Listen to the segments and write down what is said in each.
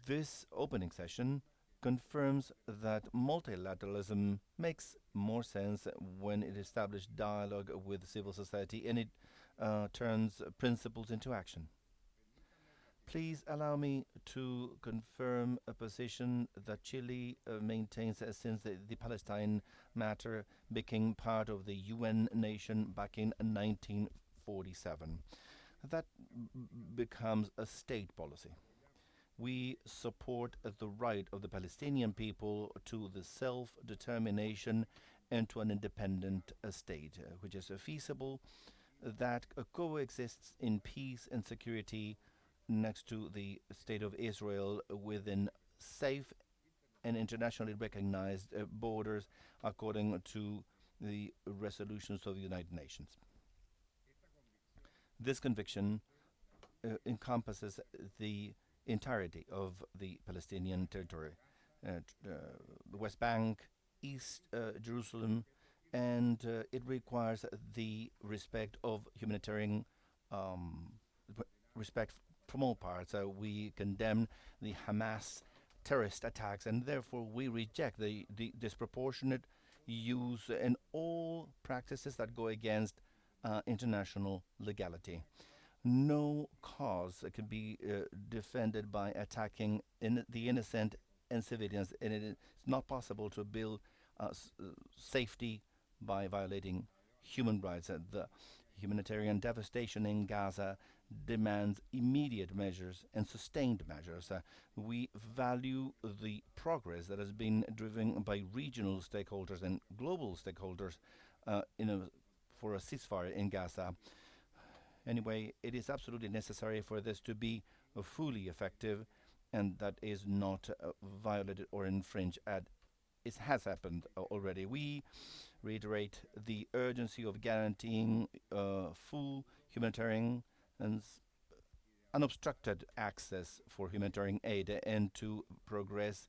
This opening session confirms that multilateralism makes more sense when it establishes dialogue with civil society and it turns principles into action. Please allow me to confirm a position that Chile maintains since the Palestine matter became part of the UN nation back in 1947. That becomes a state policy. We support the right of the Palestinian people to the self determination and to an independent state, which is feasible, that coexists in peace and security next to the State of Israel within safe and internationally recognized borders according to the resolutions of the United Nations. This conviction encompasses the entirety of the Palestinian territory, the West Bank, East Jerusalem, and it requires the respect of humanitarian um, respect from all parts. We condemn the Hamas terrorist attacks, and therefore we reject the disproportionate use and all practices that go against international legality. No cause can be defended by attacking the innocent and civilians, and it is not possible to build safety by violating human rights. The humanitarian devastation in Gaza demands immediate measures and sustained measures. We value the progress that has been driven by regional stakeholders and global stakeholders for a ceasefire in Gaza. Anyway, it is absolutely necessary for this to be fully effective and that is not violated or infringed. It has happened already. We reiterate the urgency of guaranteeing full humanitarian and unobstructed access for humanitarian aid and to progress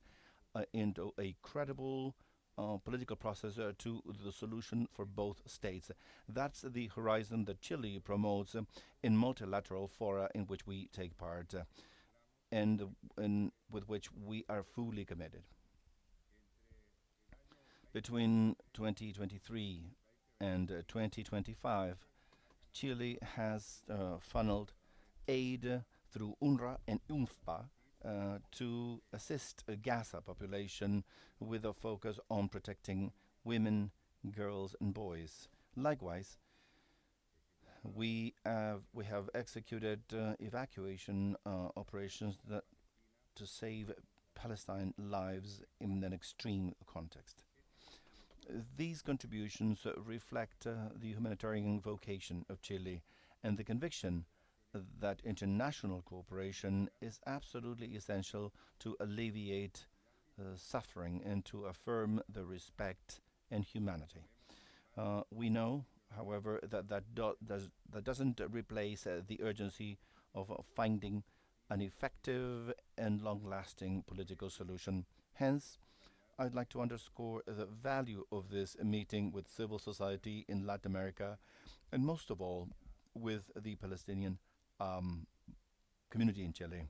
into a credible political process to the solution for both states. That's the horizon that Chile promotes in multilateral fora in which we take part and with which we are fully committed. Between 2023 and 2025, Chile has funneled aid through UNRWA and UNFPA to assist a Gaza population with a focus on protecting women, girls, and boys. Likewise, we have executed evacuation operations to save Palestine lives in an extreme context. These contributions reflect the humanitarian vocation of Chile and the conviction that international cooperation is absolutely essential to alleviate suffering and to affirm the respect and humanity. We know, however, that doesn't replace the urgency of finding an effective and long lasting political solution. Hence, I'd like to underscore the value of this meeting with civil society in Latin America, and most of all, with the Palestinian um, community in Chile.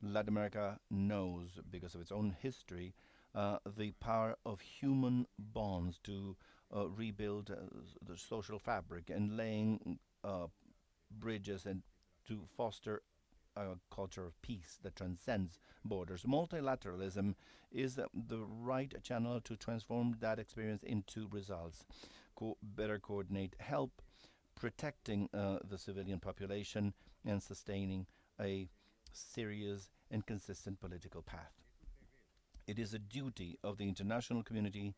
Latin America knows, because of its own history, the power of human bonds to rebuild the social fabric and laying bridges and to foster a culture of peace that transcends borders. Multilateralism is the right channel to transform that experience into results, better coordinate help, protecting the civilian population, and sustaining a serious and consistent political path. It is a duty of the international community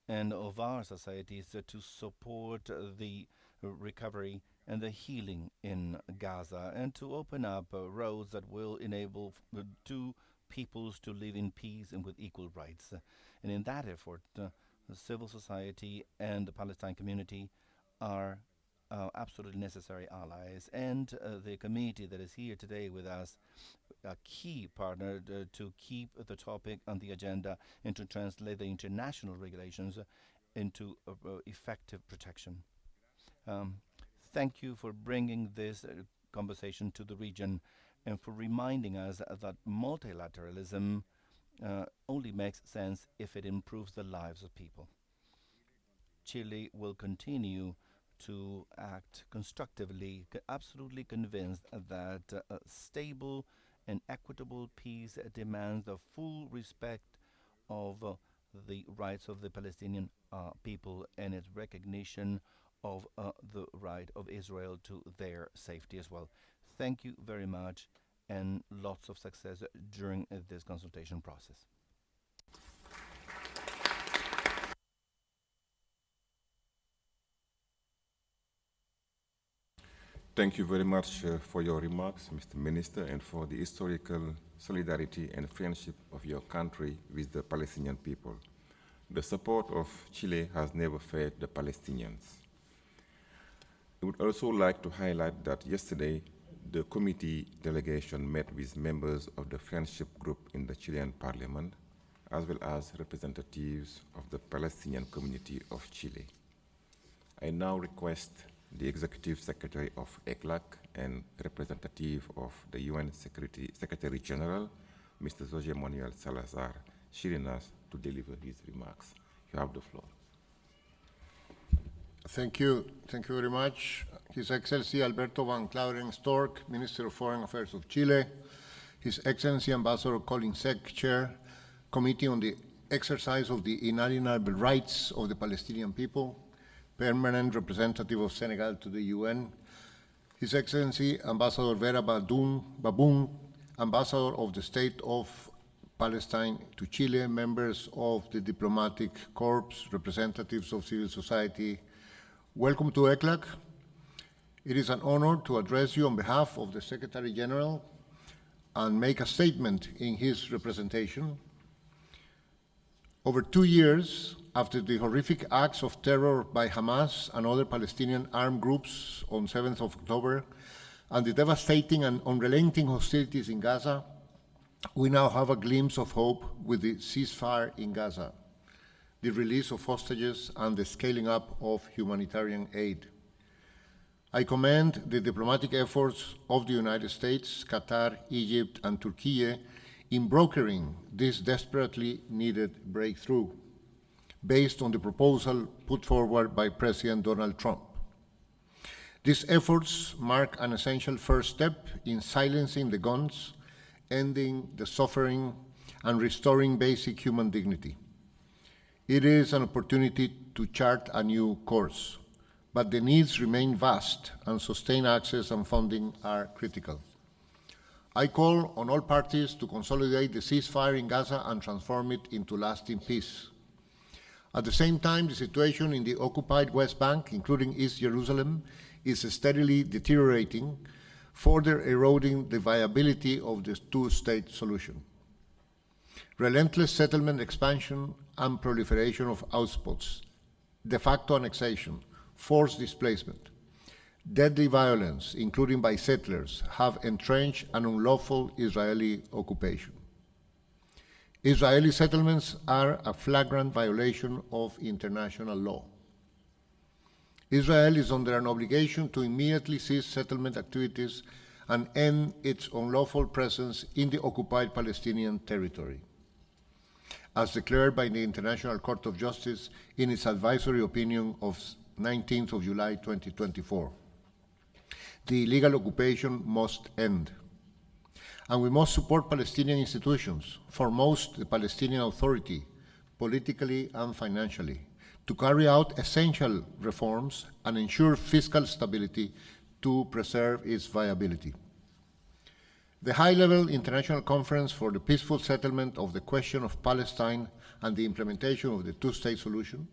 and of our societies to support the recovery and the healing in Gaza and to open up roads that will enable two peoples to live in peace and with equal rights. And in that effort, civil society and the Palestine community are absolutely necessary allies. And the committee that is here today with us, a key partner to keep the topic on the agenda and to translate the international regulations into effective protection. Um, Thank you for bringing this conversation to the region. and for reminding us that multilateralism only makes sense if it improves the lives of people. Chile will continue to act constructively, absolutely convinced that a stable and equitable peace demands the full respect of the rights of the Palestinian people and its recognition of the right of Israel to their safety as well. Thank you very much and lots of success during this consultation process. Thank you very much for your remarks, Mr. Minister, and for the historical solidarity and friendship of your country with the Palestinian people. The support of Chile has never failed the Palestinians. I would also like to highlight that yesterday, the committee delegation met with members of the friendship group in the Chilean parliament, as well as representatives of the Palestinian community of Chile. I now request the Executive Secretary of ECLAC and representative of the UN Secretary General, Mr. José Manuel Salazar Chirinas, to deliver his remarks. You have the floor. Thank you. Thank you very much. His Excellency Alberto Van Clauren Stork, Minister of Foreign Affairs of Chile, His Excellency Ambassador Colin Seck, Chair, Committee on the Exercise of the Inalienable Rights of the Palestinian People, Permanent Representative of Senegal to the UN, His Excellency Ambassador Vera Baboun, Ambassador of the State of Palestine to Chile, members of the Diplomatic Corps, representatives of civil society. Welcome to ECLAC. It is an honor to address you on behalf of the Secretary General and make a statement in his representation. Over 2 years after the horrific acts of terror by Hamas and other Palestinian armed groups on 7th of October and the devastating and unrelenting hostilities in Gaza, we now have a glimpse of hope with the ceasefire in Gaza, the release of hostages, and the scaling up of humanitarian aid. I commend the diplomatic efforts of the United States, Qatar, Egypt, and Turkey in brokering this desperately needed breakthrough, based on the proposal put forward by President Donald Trump. These efforts mark an essential first step in silencing the guns, ending the suffering, and restoring basic human dignity. It is an opportunity to chart a new course, but the needs remain vast and sustained access and funding are critical. I call on all parties to consolidate the ceasefire in Gaza and transform it into lasting peace. At the same time, the situation in the occupied West Bank, including East Jerusalem, is steadily deteriorating, further eroding the viability of the two-state solution. Relentless settlement expansion and proliferation of outspots, de facto annexation, forced displacement, deadly violence, including by settlers, have entrenched an unlawful Israeli occupation. Israeli settlements are a flagrant violation of international law. Israel is under an obligation to immediately cease settlement activities and end its unlawful presence in the occupied Palestinian territory, as declared by the International Court of Justice in its advisory opinion of 19th of July 2024. The illegal occupation must end. And we must support Palestinian institutions, foremost the Palestinian Authority, politically and financially, to carry out essential reforms and ensure fiscal stability to preserve its viability. The high-level international conference for the peaceful settlement of the question of Palestine and the implementation of the two-state solution,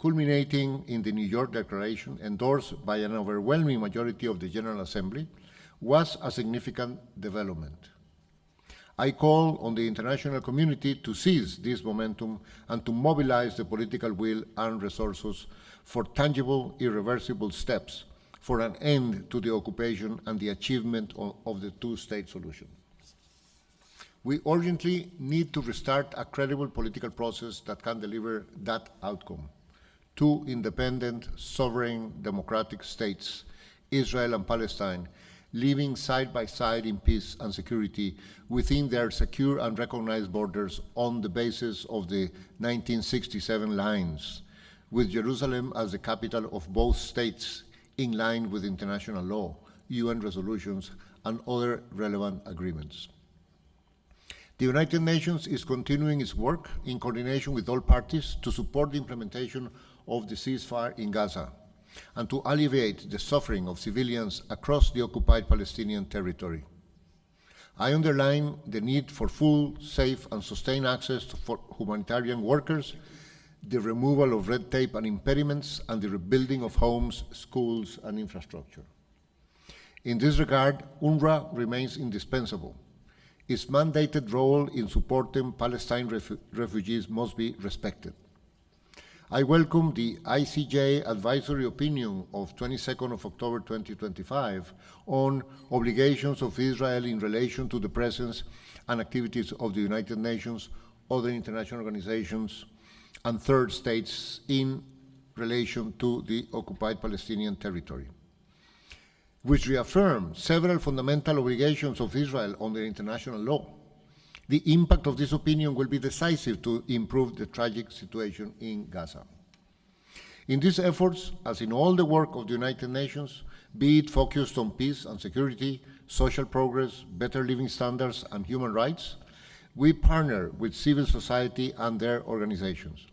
culminating in the New York Declaration endorsed by an overwhelming majority of the General Assembly, was a significant development. I call on the international community to seize this momentum and to mobilize the political will and resources for tangible, irreversible steps for an end to the occupation and the achievement of the two-state solution. We urgently need to restart a credible political process that can deliver that outcome. Two independent, sovereign, democratic states, Israel and Palestine, living side by side in peace and security within their secure and recognized borders on the basis of the 1967 lines, with Jerusalem as the capital of both states in line with international law, UN resolutions, and other relevant agreements. The United Nations is continuing its work in coordination with all parties to support the implementation of the ceasefire in Gaza and to alleviate the suffering of civilians across the occupied Palestinian territory. I underline the need for full, safe, and sustained access for humanitarian workers, the removal of red tape and impediments, and the rebuilding of homes, schools, and infrastructure. In this regard, UNRWA remains indispensable. Its mandated role in supporting Palestine refugees must be respected. I welcome the ICJ advisory opinion of 22nd of October 2025 on obligations of Israel in relation to the presence and activities of the United Nations, other international organizations, and third states in relation to the occupied Palestinian territory, which reaffirms several fundamental obligations of Israel under international law. The impact of this opinion will be decisive to improve the tragic situation in Gaza. In these efforts, as in all the work of the United Nations, be it focused on peace and security, social progress, better living standards, and human rights, we partner with civil society and their organizations.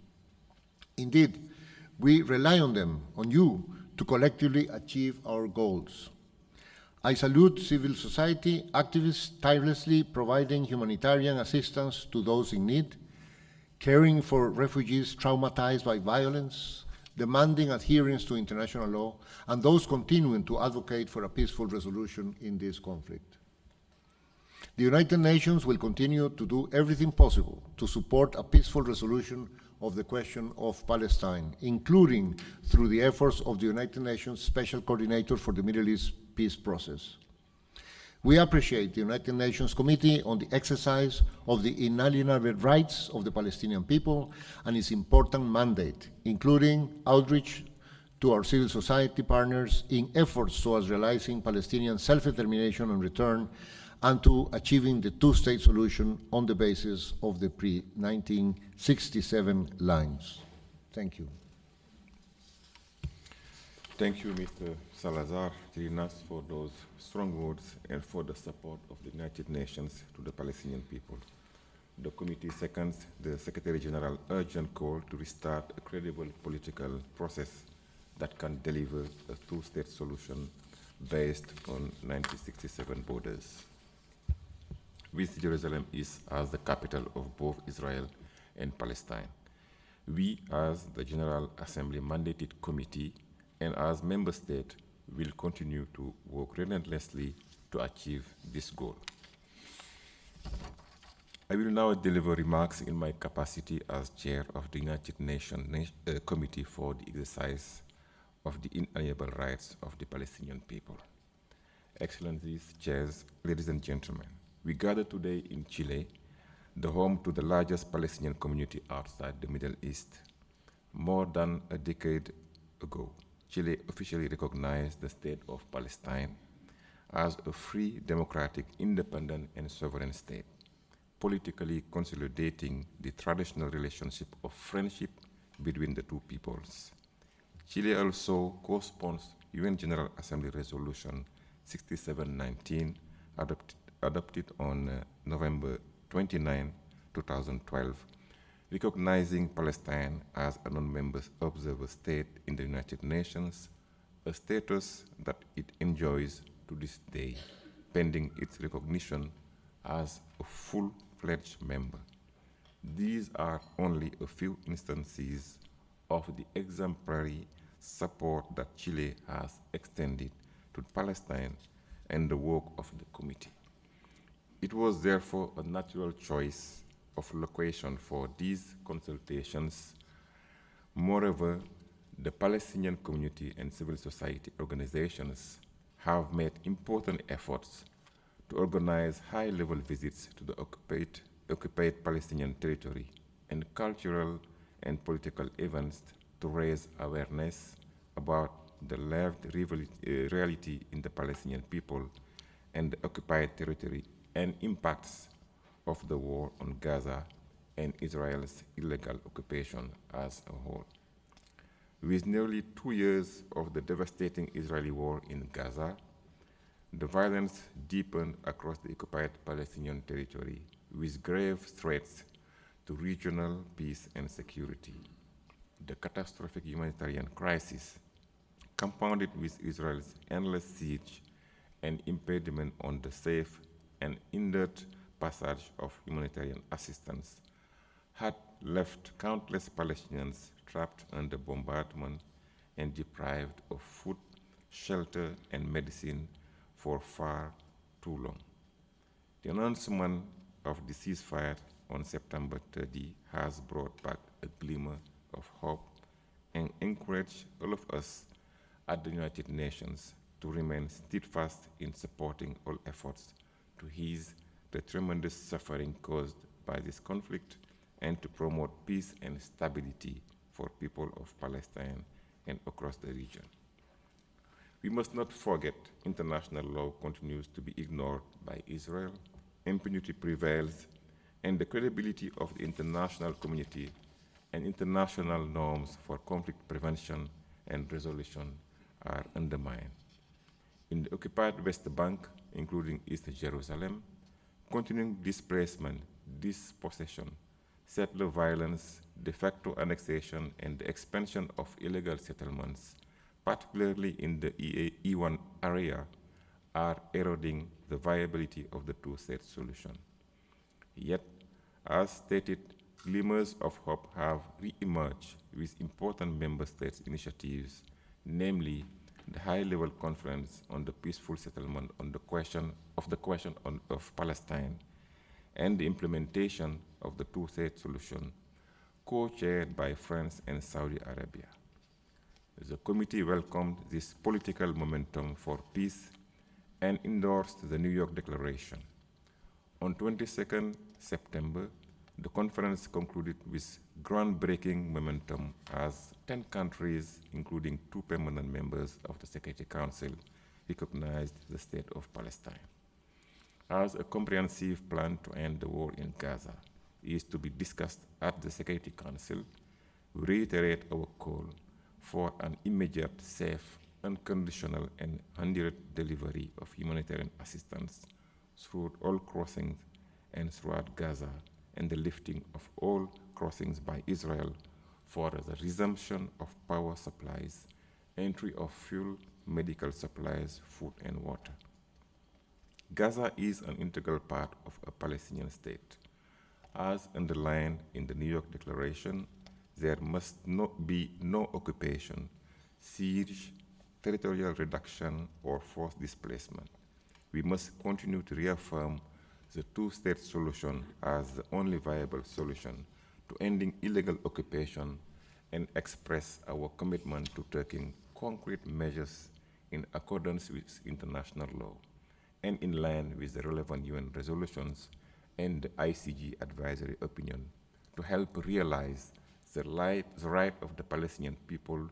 Indeed, we rely on them, on you, to collectively achieve our goals. I salute civil society activists tirelessly providing humanitarian assistance to those in need, caring for refugees traumatized by violence, demanding adherence to international law, and those continuing to advocate for a peaceful resolution in this conflict. The United Nations will continue to do everything possible to support a peaceful resolution of the question of Palestine, including through the efforts of the United Nations Special Coordinator for the Middle East Peace Process. We appreciate the United Nations Committee on the exercise of the inalienable rights of the Palestinian people and its important mandate, including outreach to our civil society partners in efforts towards realizing Palestinian self-determination and return, and to achieving the two-state solution on the basis of the pre-1967 lines. Thank you. Thank you, Mr. Salazar Chirinas, for those strong words and for the support of the United Nations to the Palestinian people. The committee seconds the Secretary General's urgent call to restart a credible political process that can deliver a two-state solution based on 1967 borders, with Jerusalem is as the capital of both Israel and Palestine. We, as the General Assembly mandated committee and as member state, will continue to work relentlessly to achieve this goal. I will now deliver remarks in my capacity as chair of the United Nations Committee for the Exercise of the Inalienable Rights of the Palestinian People. Excellencies, chairs, ladies and gentlemen, we gather today in Chile, the home to the largest Palestinian community outside the Middle East. More than a decade ago, Chile officially recognized the state of Palestine as a free, democratic, independent, and sovereign state, politically consolidating the traditional relationship of friendship between the two peoples. Chile also co-sponsors UN General Assembly Resolution 6719, adopted on November 29, 2012, recognizing Palestine as a non-member observer state in the United Nations, a status that it enjoys to this day, pending its recognition as a full-fledged member. These are only a few instances of the exemplary support that Chile has extended to Palestine and the work of the committee. It was therefore a natural choice of location for these consultations. Moreover, the Palestinian community and civil society organizations have made important efforts to organize high-level visits to the occupied Palestinian territory and cultural and political events to raise awareness about the lived reality in the Palestinian people and the occupied territory and impacts of the war on Gaza and Israel's illegal occupation as a whole. With nearly 2 years of the devastating Israeli war in Gaza, the violence deepened across the occupied Palestinian territory with grave threats to regional peace and security. The catastrophic humanitarian crisis, compounded with Israel's endless siege and impediment on the safe and hindered passage of humanitarian assistance, had left countless Palestinians trapped under bombardment and deprived of food, shelter, and medicine for far too long. The announcement of the ceasefire on September 30 has brought back a glimmer of hope and encouraged all of us at the United Nations to remain steadfast in supporting all efforts to ease the tremendous suffering caused by this conflict and to promote peace and stability for people of Palestine and across the region. We must not forget international law continues to be ignored by Israel, impunity prevails, and the credibility of the international community and international norms for conflict prevention and resolution are undermined. In the occupied West Bank, including East Jerusalem, continuing displacement, dispossession, settler violence, de facto annexation, and the expansion of illegal settlements, particularly in the E1 area, are eroding the viability of the two-state solution. Yet, as stated, glimmers of hope have re-emerged with important member states' initiatives, namely the high-level conference on the peaceful settlement on the question of Palestine and the implementation of the two-state solution, co-chaired by France and Saudi Arabia. The committee welcomed this political momentum for peace and endorsed the New York Declaration. On 22nd September, the conference concluded with groundbreaking momentum as 10 countries, including 2 permanent members of the Security Council, recognized the State of Palestine. As a comprehensive plan to end the war in Gaza is to be discussed at the Security Council, we reiterate our call for an immediate, safe, unconditional, and unhindered delivery of humanitarian assistance through all crossings and throughout Gaza, and the lifting of all crossings by Israel for the resumption of power supplies, entry of fuel, medical supplies, food, and water. Gaza is an integral part of a Palestinian state. As underlined in the New York Declaration, there must be no occupation, siege, territorial reduction, or forced displacement. We must continue to reaffirm the two-state solution as the only viable solution to ending illegal occupation and express our commitment to taking concrete measures in accordance with international law and in line with the relevant UN resolutions and the ICG advisory opinion to help realize the right of the Palestinian people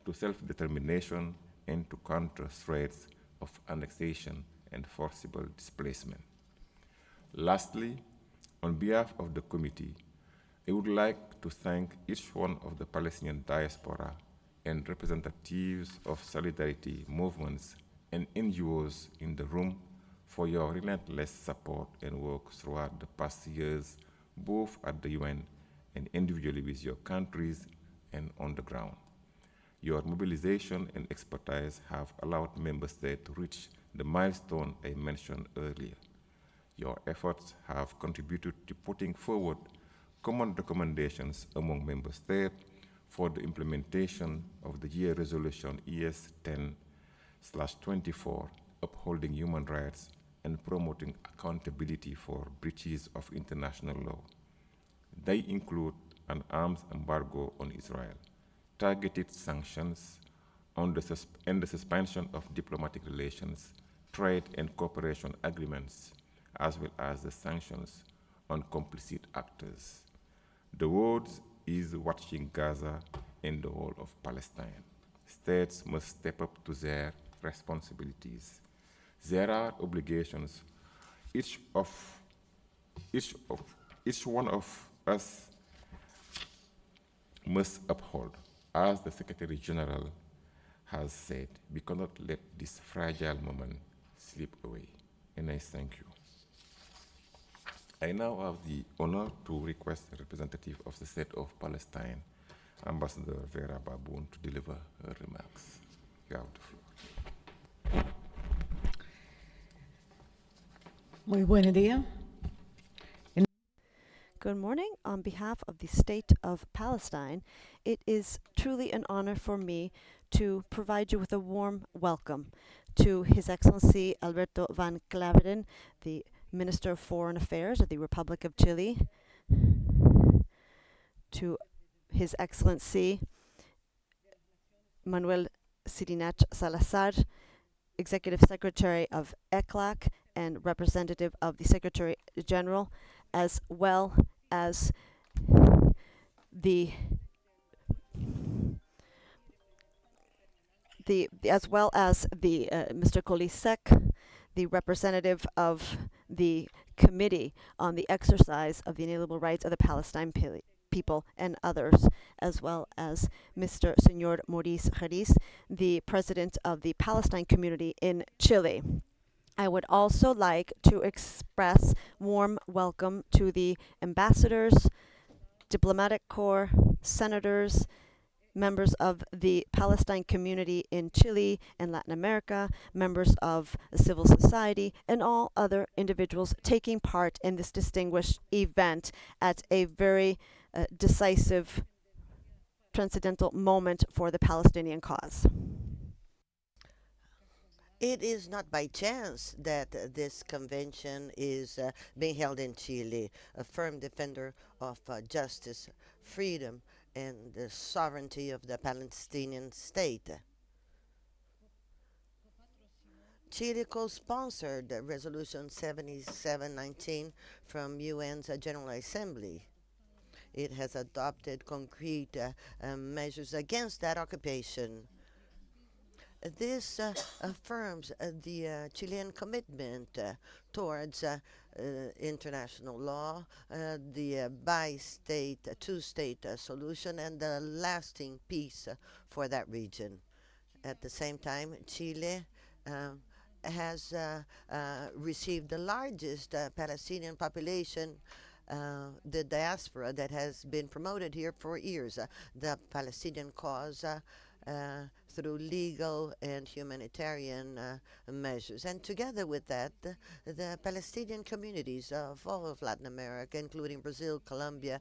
to self-determination and to counter threats of annexation and forcible displacement. Lastly, on behalf of the committee, I would like to thank each one of the Palestinian diaspora and representatives of solidarity movements and NGOs in the room for your relentless support and work throughout the past years, both at the UN and individually with your countries and on the ground. Your mobilization and expertise have allowed member states to reach the milestone I mentioned earlier. Your efforts have contributed to putting forward common recommendations among member states for the implementation of the year resolution ES 10/24, upholding human rights and promoting accountability for breaches of international law. They include an arms embargo on Israel, targeted sanctions on and the suspension of diplomatic relations, trade and cooperation agreements, as well as the sanctions on complicit actors. The world is watching Gaza and the whole of Palestine. States must step up to their responsibilities. There are obligations each of each of each one of us must uphold. As the Secretary General has said, we cannot let this fragile moment slip away. And I thank you. I now have the honor to request a representative of the State of Palestine, Ambassador Vera Baboon, to deliver her remarks. You have the floor. Muy buen día. Good morning. On behalf of the State of Palestine, it is truly an honor for me to provide you with a warm welcome to His Excellency Alberto Van Claveren, the Minister of Foreign Affairs of the Republic of Chile, to His Excellency Manuel Sirinach Salazar, Executive Secretary of ECLAC and representative of the Secretary General, as well as the Mr. Kolisek, the representative of the Committee on the Exercise of the Inalienable Rights of the Palestine people, and others, as well as Mr. Senor Maurice Haris, the president of the Palestine community in Chile. I would also like to express warm welcome to the ambassadors, diplomatic corps, senators, members of the Palestine community in Chile and Latin America, members of civil society, and all other individuals taking part in this distinguished event at a very decisive, transcendental moment for the Palestinian cause. It is not by chance that this convention is being held in Chile, a firm defender of justice, freedom, and the sovereignty of the Palestinian state. Chile co-sponsored Resolution 7719 from UN's General Assembly. It has adopted concrete measures against that occupation. This affirms the Chilean commitment towards international law, the bi-state, two-state solution, and the lasting peace for that region. At the same time, Chile has received the largest Palestinian population, the diaspora that has been promoted here for years, the Palestinian cause, through legal and humanitarian measures. And together with that, the Palestinian communities of all of Latin America, including Brazil, Colombia,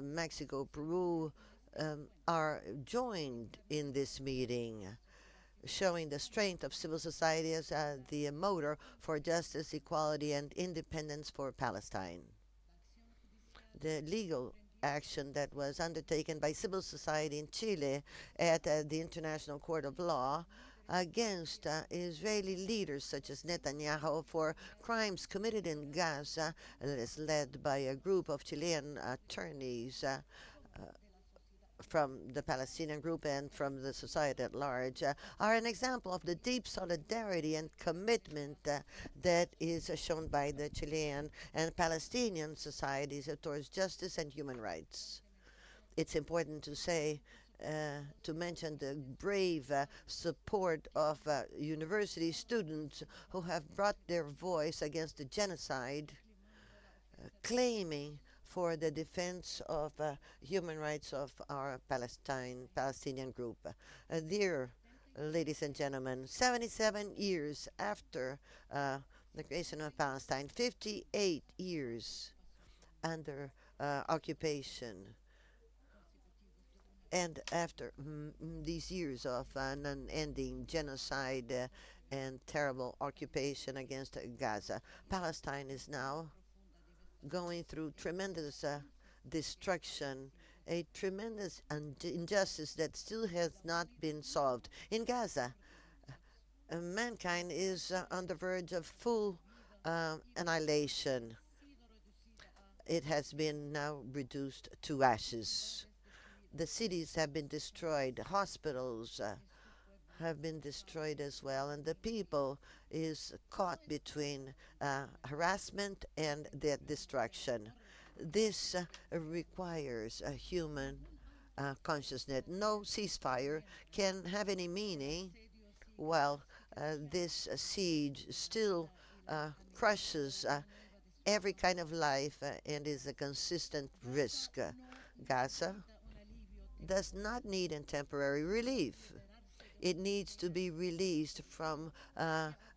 Mexico, Peru, are joined in this meeting, showing the strength of civil society as the motor for justice, equality, and independence for Palestine. The legal action that was undertaken by civil society in Chile at the International Court of Law against Israeli leaders such as Netanyahu for crimes committed in Gaza, is led by a group of Chilean attorneys from the Palestinian group and from the society at large, are an example of the deep solidarity and commitment that is shown by the Chilean and Palestinian societies towards justice and human rights. It's important to say, to mention the brave support of university students who have brought their voice against the genocide, claiming for the defense of human rights of our Palestinian group. Dear ladies and gentlemen, 77 years after the creation of Palestine, 58 years under occupation, and after these years of an unending genocide and terrible occupation against Gaza, Palestine is now going through tremendous destruction, a tremendous injustice that still has not been solved. In Gaza, mankind is on the verge of full annihilation. It has been now reduced to ashes. The cities have been destroyed, hospitals have been destroyed as well, and the people is caught between harassment and their destruction. This requires a human consciousness. No ceasefire can have any meaning while this siege still crushes every kind of life and is a consistent risk. Gaza does not need a temporary relief. It needs to be released from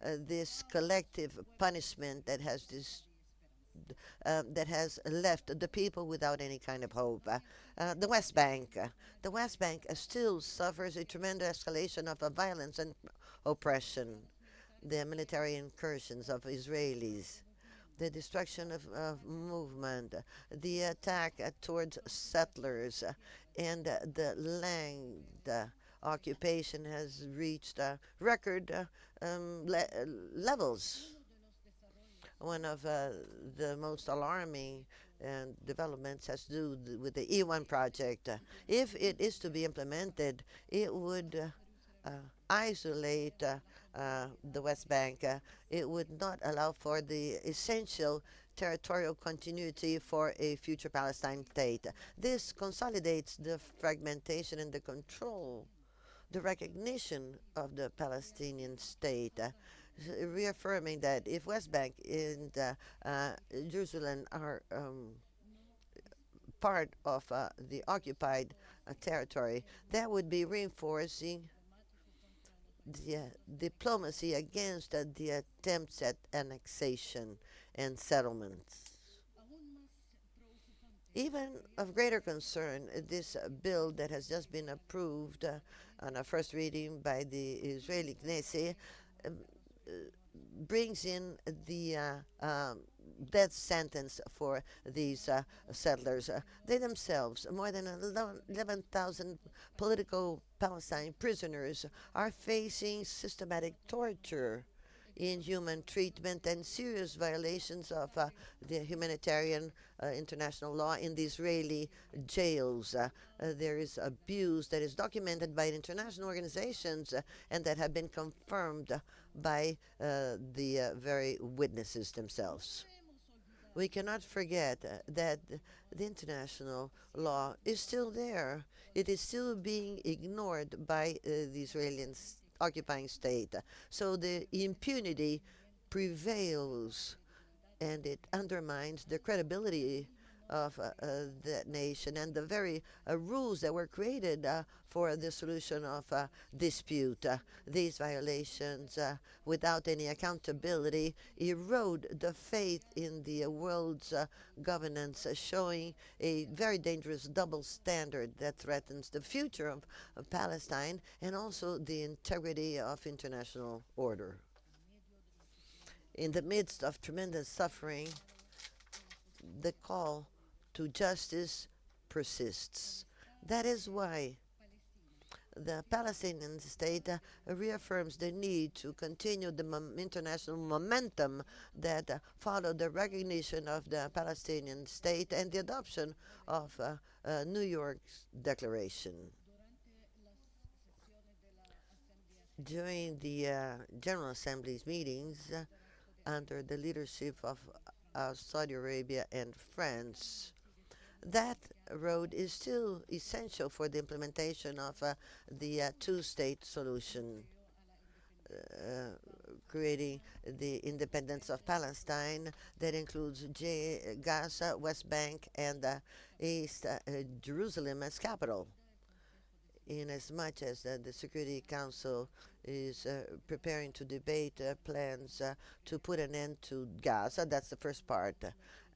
this collective punishment that has left the people without any kind of hope. The West Bank. The West Bank still suffers a tremendous escalation of violence and oppression. The military incursions of Israelis, the destruction of movement, the attack towards settlers, and the land occupation has reached record levels. One of the most alarming developments has to do with the E1 project. If it is to be implemented, it would isolate the West Bank. It would not allow for the essential territorial continuity for a future Palestine state. This consolidates the fragmentation and the control, the recognition of the Palestinian state, reaffirming that if West Bank and Jerusalem are part of the occupied territory, that would be reinforcing the diplomacy against the attempts at annexation and settlements. Even of greater concern, this bill that has just been approved on a first reading by the Israeli Knesset uh, brings in the death sentence for these settlers. They themselves, more than 11,000 political Palestine prisoners, are facing systematic torture, inhuman treatment, and serious violations of the humanitarian international law in the Israeli jails. There is abuse that is documented by international organizations and that have been confirmed by the very witnesses themselves. We cannot forget that the international law is still there. It is still being ignored by the Israeli occupying state. So the impunity prevails and it undermines the credibility of that nation and the very rules that were created for the solution of dispute. These violations, without any accountability, erode the faith in the world's governance, showing a very dangerous double standard that threatens the future of Palestine and also the integrity of international order. In the midst of tremendous suffering, the call to justice persists. That is why the Palestinian state reaffirms the need to continue the international momentum that followed the recognition of the Palestinian state and the adoption of New York's declaration. During the General Assembly's meetings, under the leadership of Saudi Arabia and France, that road is still essential for the implementation of the two-state solution, creating the independence of Palestine that includes Gaza, West Bank, and East Jerusalem as capital. In as much as the Security Council is preparing to debate plans to put an end to Gaza. That's the first part.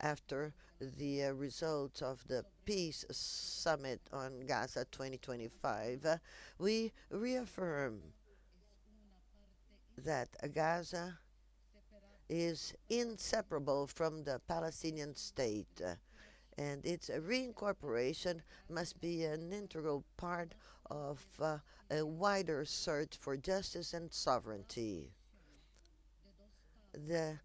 After the results of the Peace Summit on Gaza 2025, we reaffirm that Gaza is inseparable from the Palestinian state, and its reincorporation must be an integral part of a wider search for justice and sovereignty. The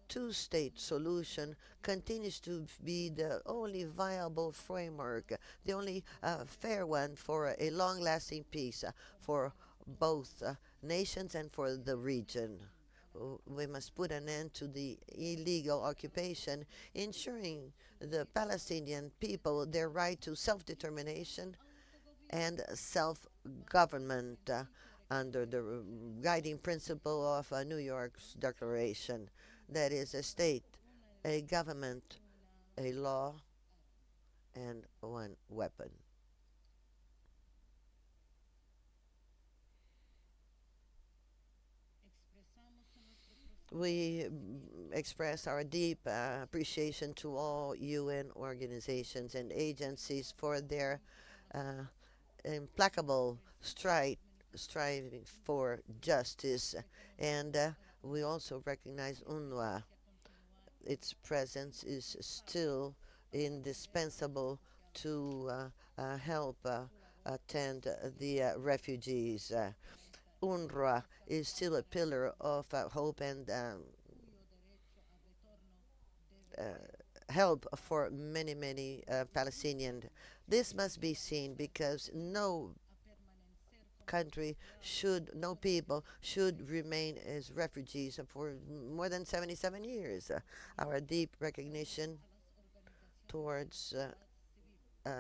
two-state solution continues to be the only viable framework, the only fair one for a long-lasting peace for both nations and for the region. We must put an end to the illegal occupation, ensuring the Palestinian people their right to self-determination and self-government under the guiding principle of New York's Declaration, that is a state, a government, a law, and one weapon. We express our deep appreciation to all UN organizations and agencies for their uh, implacable striving for justice. And we also recognize UNRWA. Its presence is still indispensable to help attend the refugees. UNRWA is still a pillar of hope and uh, help for many, many Palestinians. This must be seen because no people should remain as refugees for more than 77 years. Our deep recognition towards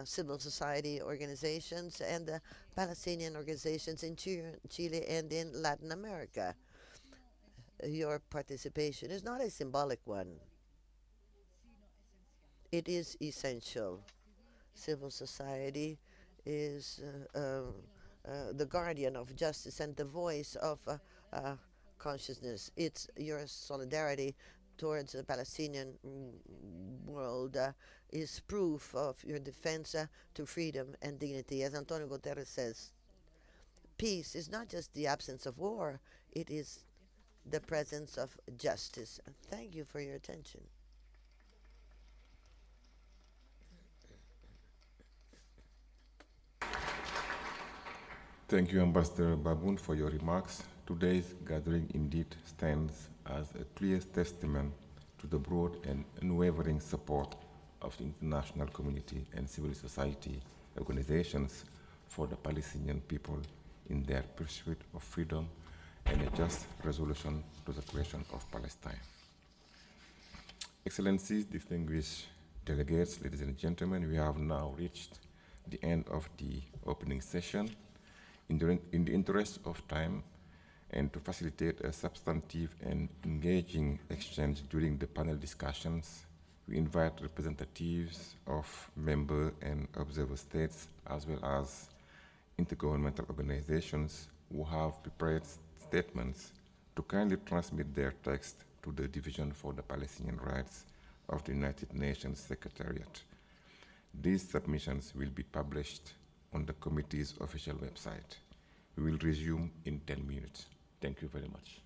civil society organizations and Palestinian organizations in Chile and in Latin America. Your participation is not a symbolic one, it is essential. Civil society is the guardian of justice and the voice of uh, consciousness. It's your solidarity towards the Palestinian world is proof of your defense to freedom and dignity. As Antonio Guterres says, peace is not just the absence of war, it is the presence of justice. Thank you for your attention. Thank you, Ambassador Baboon, for your remarks. Today's gathering indeed stands as a clear testament to the broad and unwavering support of the international community and civil society organizations for the Palestinian people in their pursuit of freedom and a just resolution to the question of Palestine. Excellencies, distinguished delegates, ladies and gentlemen, we have now reached the end of the opening session. In the interest of time and to facilitate a substantive and engaging exchange during the panel discussions, we invite representatives of member and observer states as well as intergovernmental organizations who have prepared statements to kindly transmit their text to the Division for the Palestinian Rights of the United Nations Secretariat. These submissions will be published on the committee's official website. We will resume in 10 minutes. Thank you very much.